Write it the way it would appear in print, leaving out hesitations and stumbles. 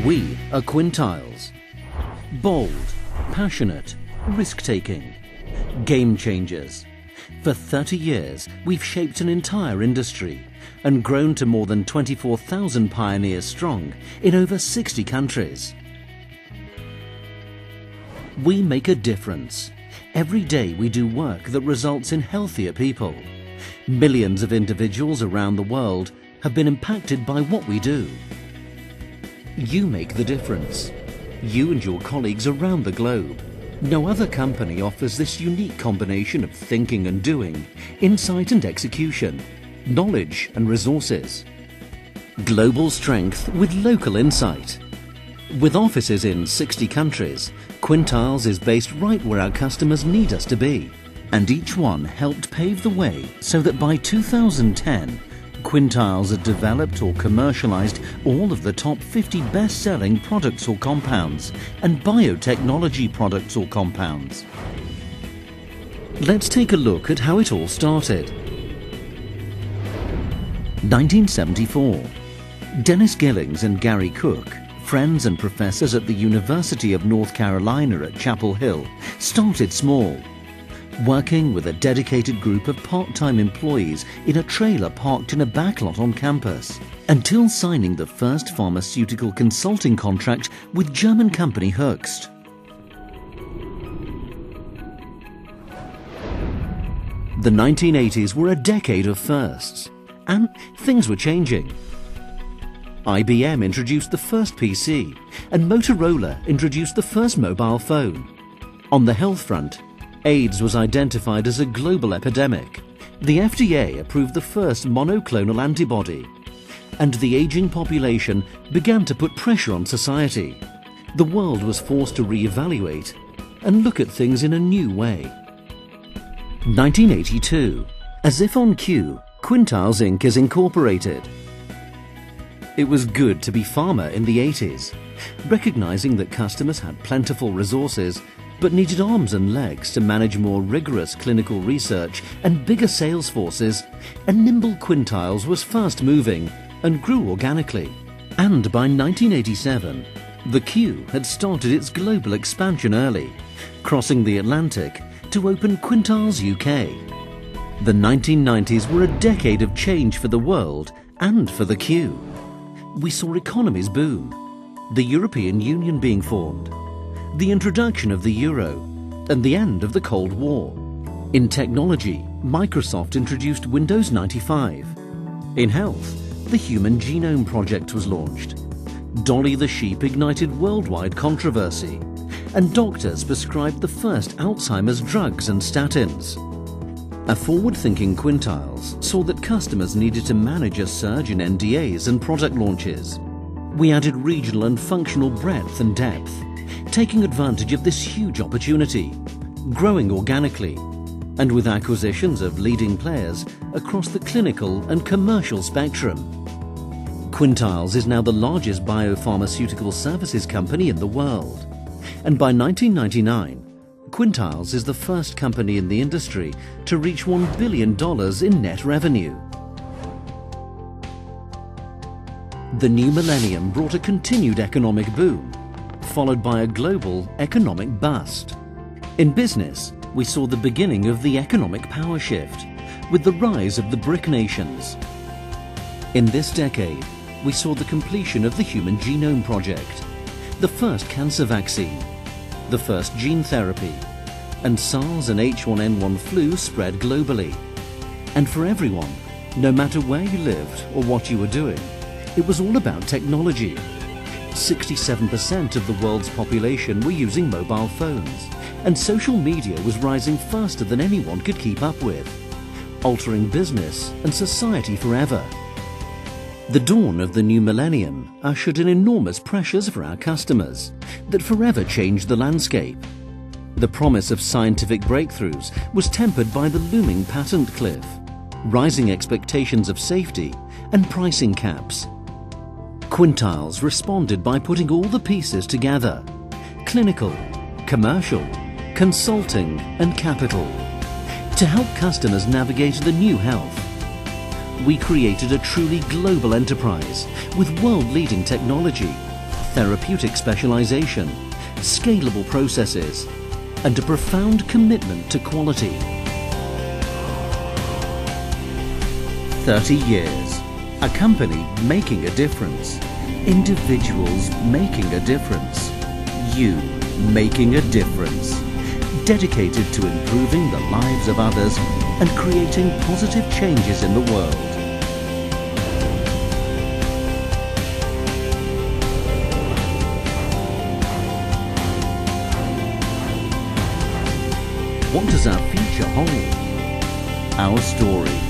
We are Quintiles. Bold, passionate, risk-taking, game changers. For 30 years, we've shaped an entire industry and grown to more than 24,000 pioneers strong in over 60 countries. We make a difference. Every day we do work that results in healthier people. Millions of individuals around the world have been impacted by what we do. You make the difference. You and your colleagues around the globe. No other company offers this unique combination of thinking and doing, insight and execution, knowledge and resources. Global strength with local insight. With offices in 60 countries, Quintiles is based right where our customers need us to be. And each one helped pave the way so that by 2010, Quintiles had developed or commercialized all of the top 50 best-selling products or compounds and biotechnology products or compounds. Let's take a look at how it all started. 1974. Dennis Gillings and Gary Cook, friends and professors at the University of North Carolina at Chapel Hill, started small, working with a dedicated group of part-time employees in a trailer parked in a backlot on campus, until signing the first pharmaceutical consulting contract with German company Höchst. The 1980s were a decade of firsts, and things were changing. IBM introduced the first PC, and Motorola introduced the first mobile phone. On the health front, AIDS was identified as a global epidemic. The FDA approved the first monoclonal antibody, and the aging population began to put pressure on society. The world was forced to re-evaluate and look at things in a new way. 1982. As if on cue, Quintiles Inc. is incorporated. It was good to be pharma in the 80s, recognizing that customers had plentiful resources but needed arms and legs to manage more rigorous clinical research and bigger sales forces, and nimble Quintiles was fast-moving and grew organically. And by 1987, the Q had started its global expansion early, crossing the Atlantic to open Quintiles UK. The 1990s were a decade of change for the world and for the Q. We saw economies boom, the European Union being formed, the introduction of the euro, and the end of the Cold War. In technology, Microsoft introduced Windows 95. In health, the Human Genome Project was launched. Dolly the sheep ignited worldwide controversy, and doctors prescribed the first Alzheimer's drugs and statins. A forward-thinking Quintiles saw that customers needed to manage a surge in NDAs and product launches. We added regional and functional breadth and depth, taking advantage of this huge opportunity, growing organically, and with acquisitions of leading players across the clinical and commercial spectrum. Quintiles is now the largest biopharmaceutical services company in the world, and by 1999, Quintiles is the first company in the industry to reach $1 billion in net revenue. The new millennium brought a continued economic boom, followed by a global economic bust. In business, we saw the beginning of the economic power shift with the rise of the BRIC nations. In this decade, we saw the completion of the Human Genome Project, the first cancer vaccine, the first gene therapy, and SARS and H1N1 flu spread globally. And for everyone, no matter where you lived or what you were doing, it was all about technology. 67% of the world's population were using mobile phones, and social media was rising faster than anyone could keep up with, altering business and society forever. The dawn of the new millennium ushered in enormous pressures for our customers that forever changed the landscape. The promise of scientific breakthroughs was tempered by the looming patent cliff, rising expectations of safety, and pricing caps. Quintiles responded by putting all the pieces together: clinical, commercial, consulting, and capital, to help customers navigate the new health. We created a truly global enterprise with world-leading technology, therapeutic specialization, scalable processes, and a profound commitment to quality. 30 years. A company making a difference. Individuals making a difference. You making a difference. Dedicated to improving the lives of others and creating positive changes in the world. What does our future hold? Our story.